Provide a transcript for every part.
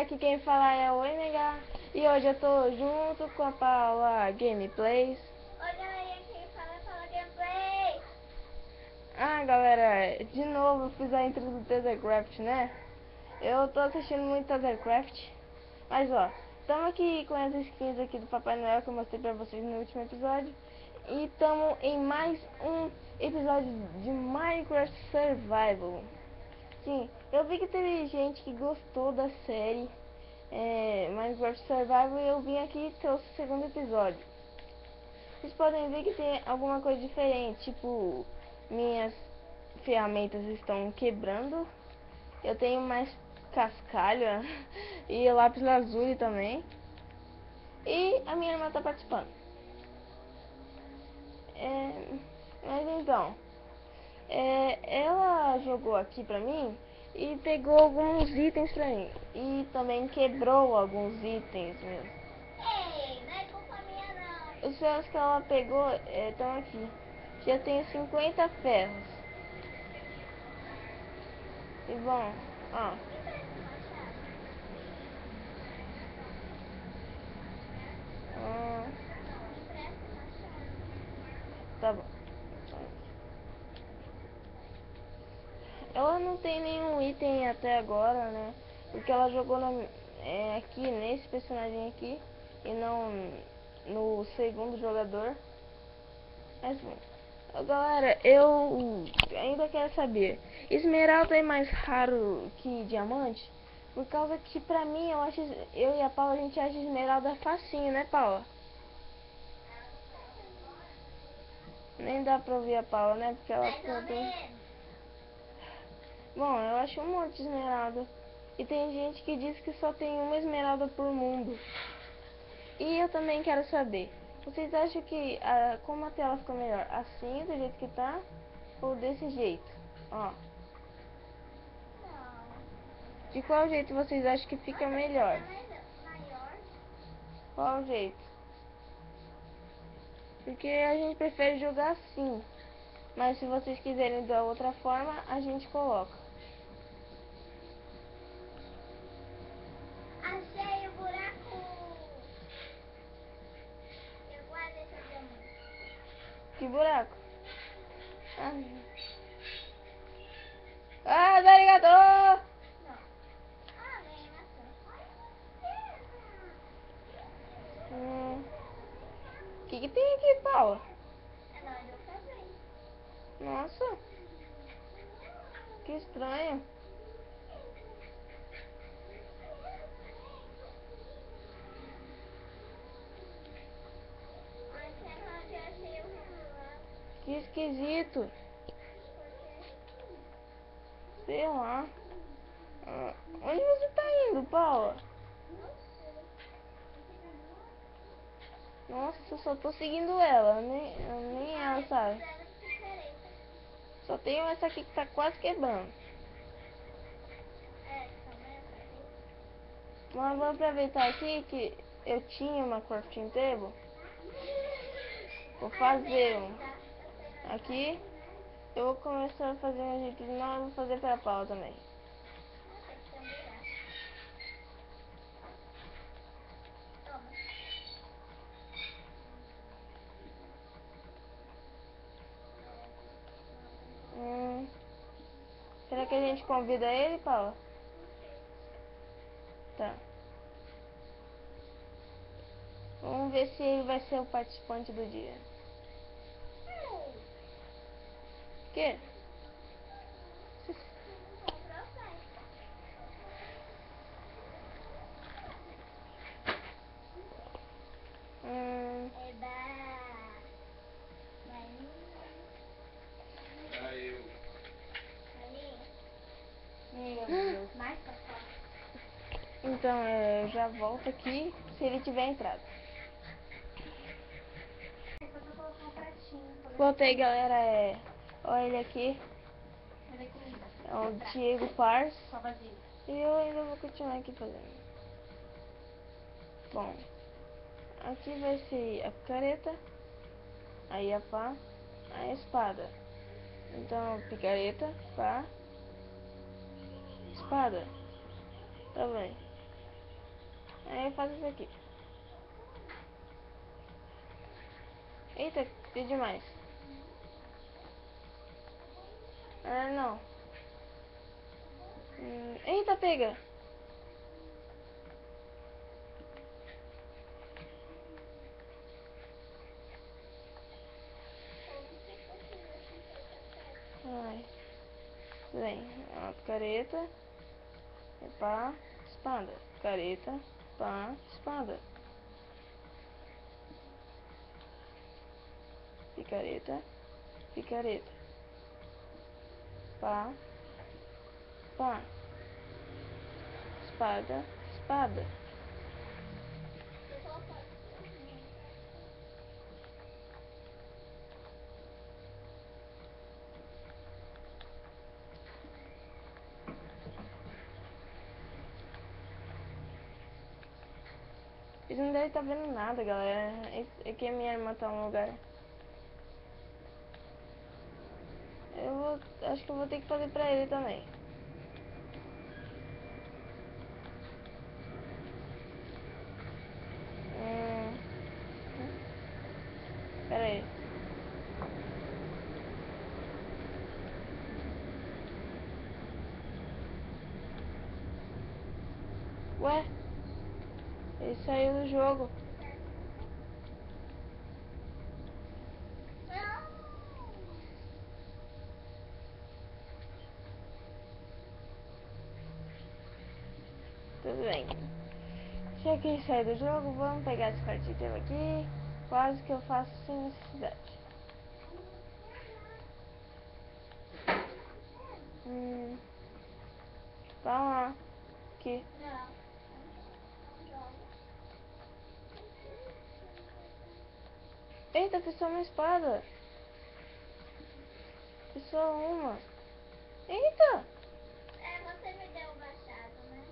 aqui quem fala é o Enega e hoje eu tô junto com a Paula Gameplays. Oi galera, quem fala é Paula Gameplay. Ah galera, de novo eu fiz a intro do Tethercraft, né? Eu tô assistindo muito Tethercraft, mas ó, estamos aqui com as skins aqui do Papai Noel que eu mostrei pra vocês no último episódio. E estamos em mais um episódio de Minecraft Survival. Sim, eu vi que teve gente que gostou da série Minecraft Survival e eu vim aqui e trouxe o segundo episódio. Vocês podem ver que tem alguma coisa diferente, tipo, minhas ferramentas estão quebrando, eu tenho mais cascalho e lápis lazuli também, e a minha irmã tá participando. Mas então, ela jogou aqui pra mim e pegou alguns itens pra mim. E também quebrou alguns itens mesmo. Ei, não é culpa minha não. Os ferros que ela pegou estão aqui. Já tenho 50 ferros. E bom, ó. Me presta o machado. hum, Me presta o machado. tá bom. Ela não tem nenhum item até agora, né? Porque ela jogou aqui nesse personagem aqui e não no segundo jogador. Mas bom, galera, eu ainda quero saber, esmeralda é mais raro que diamante? Por causa que pra mim eu e a Paula a gente acha esmeralda facinho, né, Paula? Nem dá pra ouvir a Paula, né? Porque ela Mais ou toda... menos. Bom, eu acho um monte de esmeralda. E tem gente que diz que só tem uma esmeralda por mundo. E eu também quero saber, vocês acham que como a tela ficou melhor? Assim, do jeito que tá? Ou desse jeito? Ó. Não. De qual jeito vocês acham que fica Nossa, melhor? fica maior. Qual jeito? Porque a gente prefere jogar assim. Mas se vocês quiserem da outra forma, a gente coloca. Achei o buraco. Eu guardei seu diamante. Que buraco? Ah, arigato! Não. Ah, ganhei maçã. Que tem aqui, Paula? É na hora de eu fazer. Nossa, que estranho. Ai, que é na hora que eu achei o regular. Que esquisito. Por quê? Sei lá. Onde você tá indo, Paula? Não sei. Nossa, eu só tô seguindo ela, nem ela Ai, eu tô sabe. usando picareta. Só tenho essa aqui que tá quase quebrando. É, também essa aqui. Mas vou aproveitar aqui que eu tinha uma crafting table. Vou Ah, eu sei fazer onde um. tá. Eu sei onde tá. Aqui eu vou começar a fazer um jeito de não vou fazer pra Paula também. Não sei que tem um buraco. Toma. Hum, será que a gente convida ele, Paula? Não sei. Tá. Vamos ver se ele vai ser o participante do dia. O quê? Comprou, pai. Hum, Eba. Vai. Ali. Meu Deus, mais pra cá. então, eu já volto aqui se ele tiver entrado. Depois eu vou colocar um pratinho. Voltei, galera. Olha ele aqui. Cadê comida? É o Diego Pars. Só vazio. E eu ainda vou continuar aqui fazendo. Bom, aqui vai ser a picareta, aí a pá, a espada. Então, picareta, pá, espada. Tá bem. Aí eu faço isso aqui. Eita, que demais. Ah, não. Eita, pega. Ai. Tudo bem. Ó, picareta. Pá, espada. Picareta. Pá, espada. Picareta. Picareta. Pá. Pá. Espada. Espada. Eles não devem estar vendo nada, galera. É que a minha irmã tá no lugar. Acho que eu vou ter que fazer pra ele também. Pera aí. Ué? Ele saiu do jogo. Tudo bem. Já que ele saiu do jogo, vamos pegar esse quartinho aqui. Quase que eu faço sem necessidade. Vamos lá. Aqui. Eita, fiz só uma espada. Fiz só uma. Eita! É, você me deu o machado, né?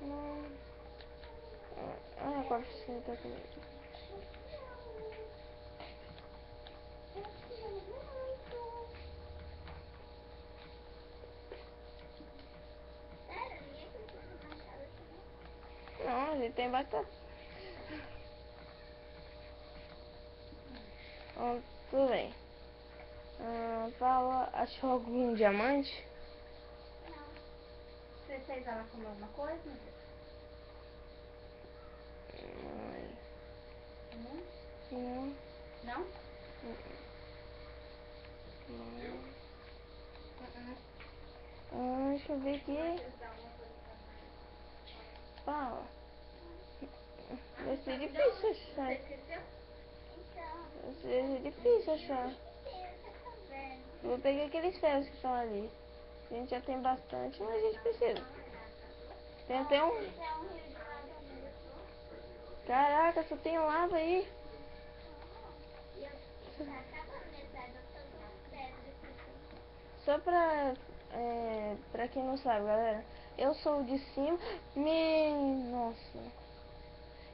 Não. Ah, agora você tá comigo. Sério, ninguém precisa de machado aqui, não? Não, ele tem bastante. Tudo bem. Paula, achou algum diamante? Não. Você fez ela comer alguma coisa, meu Deus? Não. Não? Deixa eu ver aqui. Paula. Vai ser difícil achar. Você esqueceu? Então. Vai ser difícil achar. Eu vou pegar aqueles ferros que estão ali. A gente já tem bastante, mas a gente precisa. Tem até um. Caraca, só tem lava aí. Só pra quem não sabe, galera. Eu sou o de cima. Nossa.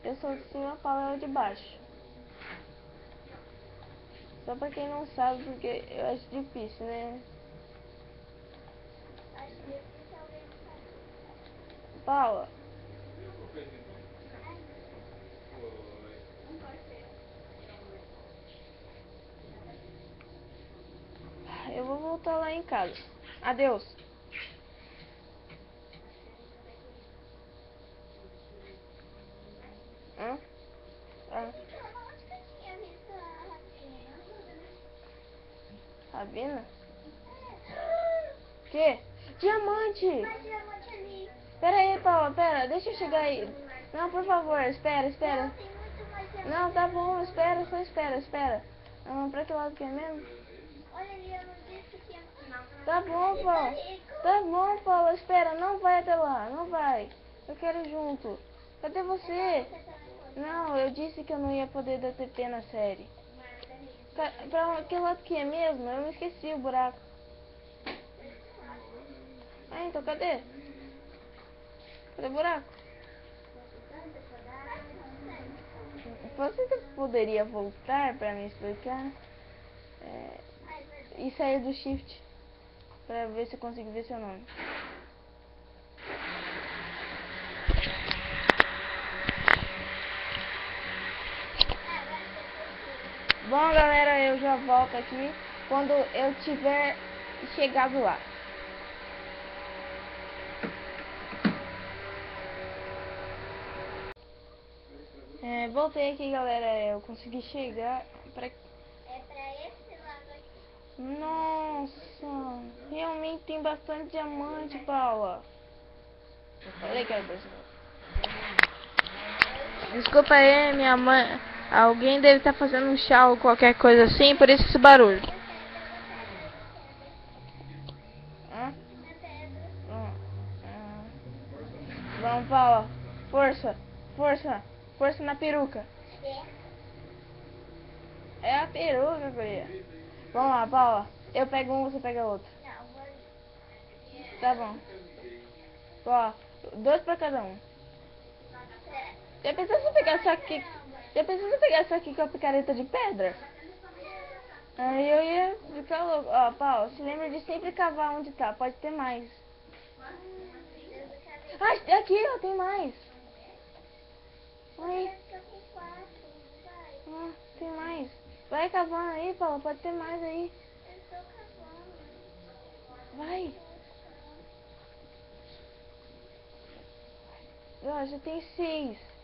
Eu sou o de cima, a Paula é o de baixo. Só pra quem não sabe, porque eu acho difícil, né? Acho difícil alguém não sabe. Paula. Não pode ser. Eu vou voltar lá em casa. Adeus. Hã? Ah, Então, onde que eu tinha visto a Rabina? Rabina? É. Que? Diamante! Mas diamante ali. Pera aí, Paula, pera. Deixa eu chegar aí. Não, por favor, espera, espera. Não, tem muito mais diamante. Não, tá bom, espera, só espera, espera. Pra que lado que é mesmo? Olha ali, eu não disse que tinha. Tá bom, Paula. Tá bom, Paula, espera, não vai até lá, não vai. Eu quero ir junto. Cadê você? Não, eu disse que eu não ia poder dar TP na série. Pra que lado que é mesmo? Eu me esqueci o buraco. Ah, então cadê? Cadê o buraco? Você poderia voltar pra me explicar? E sair do shift pra ver se eu consigo ver seu nome. Bom, galera, eu já volto aqui quando eu tiver chegado lá. Voltei aqui, galera. Eu consegui chegar pra... É pra esse lado aqui. Nossa, realmente tem bastante diamante, Paula. Eu falei que era brasileiro. Desculpa aí, minha mãe. Alguém deve estar fazendo um chá ou qualquer coisa assim, por isso esse barulho. Hã? Vamos, Paula. Força, força, força na peruca. É a peruca, guria. Vamos lá, Paula. Eu pego um, você pega outro. Tá bom. Ó, 2 pra cada um. Já pensou se eu pegar isso aqui? Já pensou se eu pegar isso aqui com a picareta de pedra? Aí eu ia ficar louco. Ó, Paulo, se lembra de sempre cavar onde tá. Pode ter mais. Ah, aqui, ó, tem mais. Aí. Ah, tem mais. Vai cavando aí, Paulo. Pode ter mais aí. Vai. Ó, já tem 6.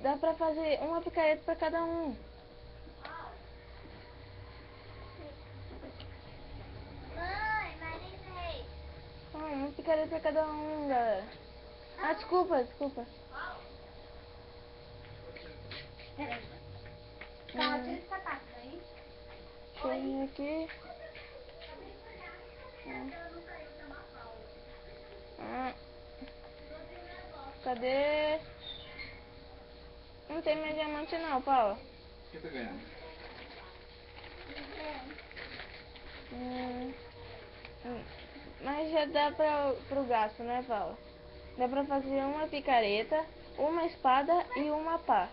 Dá pra fazer uma picareta pra cada um. Mãe, marinei. Uma picareta pra cada um, galera. Ah, desculpa, desculpa. Peraí. Calma, tira esse sapato aí. Deixa eu vir aqui. Ah. Cadê? Não tem mais diamante não, Paula. Quem tá ganhando? Hum, mas já dá pro gasto, né, Paula? Dá pra fazer uma picareta, uma espada e uma pá.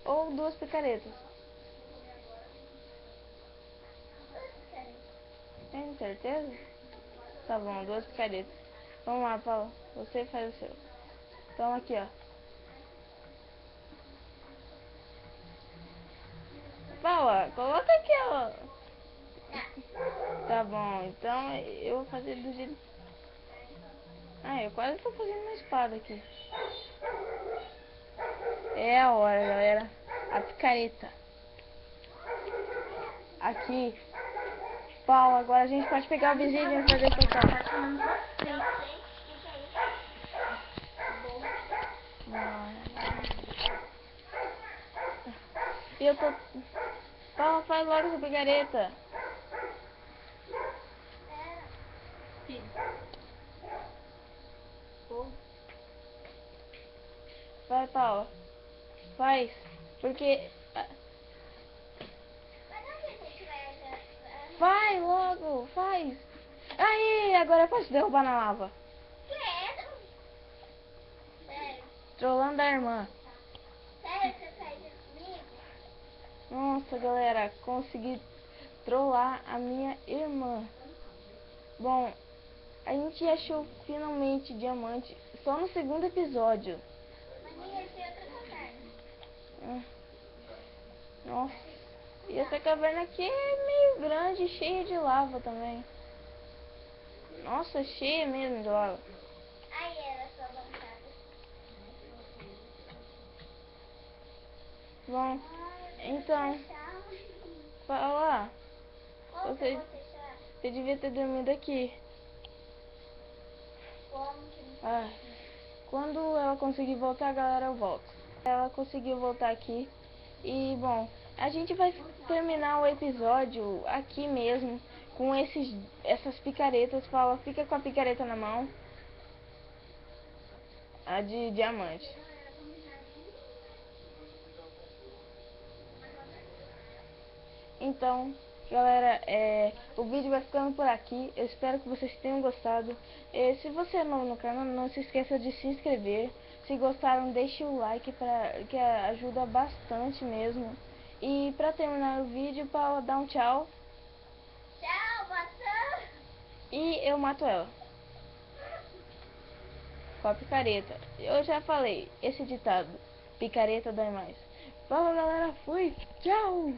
Ou 2 picaretas. Tem certeza? Tá bom, 2 picaretas. Vamos lá, Paula. Você faz o seu. Toma aqui, ó. Paula, coloca aqui, ó. Tá bom, então eu vou fazer do jeito... Ah, eu quase tô fazendo uma espada aqui. É a hora, galera. A picareta. Aqui. Paula, agora a gente pode pegar o visível e fazer tocar. E eu tô... Paula, faz logo essa picareta. Vai, Paula. Faz. Porque... Vai logo, faz. Aí, agora pode derrubar na lava. Trollando a irmã. Sério, você faz isso comigo? Nossa, galera, consegui trollar a minha irmã. Bom, a gente achou finalmente diamante só no 2º episódio. Maninha, esse é outra caverna. Nossa, e essa caverna aqui é meio grande, cheia de lava também. Nossa, cheia mesmo de lava. Aí ela sua bancada. Bom, então, fala, Como que eu vou fechar? você devia ter dormido aqui. Como que não Ah, quando ela conseguir voltar, galera, eu volto. Ela conseguiu voltar aqui. E, bom, a gente vai terminar o episódio aqui mesmo, com essas picaretas. Fala, fica com a picareta na mão. A de diamante. Então, galera, o vídeo vai ficando por aqui. Eu espero que vocês tenham gostado. Se você é novo no canal, não se esqueça de se inscrever. Se gostaram, deixe o like, que ajuda bastante mesmo. E pra terminar o vídeo, para dar um tchau. Tchau, maçã! E eu mato ela. Com a picareta. Eu já falei, esse ditado, picareta dói mais. Falou, galera. Fui. Tchau.